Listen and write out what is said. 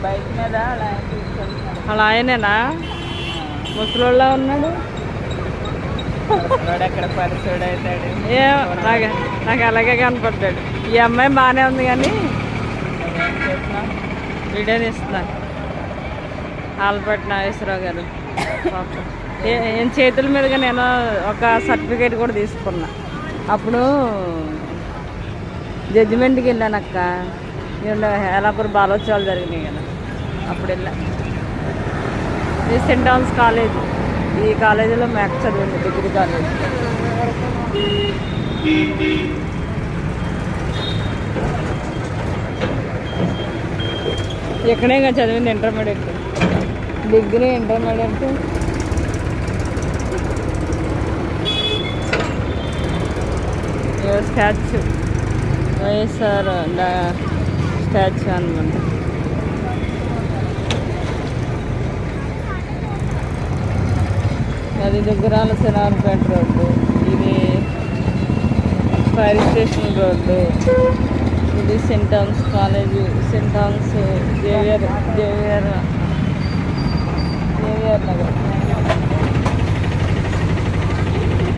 Bike మీద అలా తీసుకెళ్తున్నాడు. అలా ఆయనేనా ముసలోళ్ళ ఉన్నాడు? ఎక్కడ పరిచోడు అవుతాడు. నాకు అలాగే కనపడ్డాడు. ఈ అమ్మాయి బాగానే ఉంది కానీ వీడియో తీస్తున్నా. ఆల్పట్ నాగేశ్వరరావు గారు పాపం ఏం చేతుల మీదుగా నేను ఒక సర్టిఫికేట్ కూడా తీసుకున్నా. అప్పుడు జడ్జిమెంట్కి వెళ్ళాను అక్క. హేలాపూర్ బాలోత్సవాలు జరిగినాయి కదా, అప్పుడు వెళ్ళా. ఇది సెంట్ థామస్ కాలేజ్. ఈ కాలేజీలో మ్యాథ్స్ చదివింది, డిగ్రీ కాలేజ్. ఎక్కడే చదివింది intermediate, degree, intermediate. Statue YSR statue అనమాట. అది దగ్గరాల శనార్పేట రోడ్డు, ఇది ఫైర్ స్టేషన్ రోడ్డు, ఇది saint Thomas college, saint Thomas Xavier Nagar.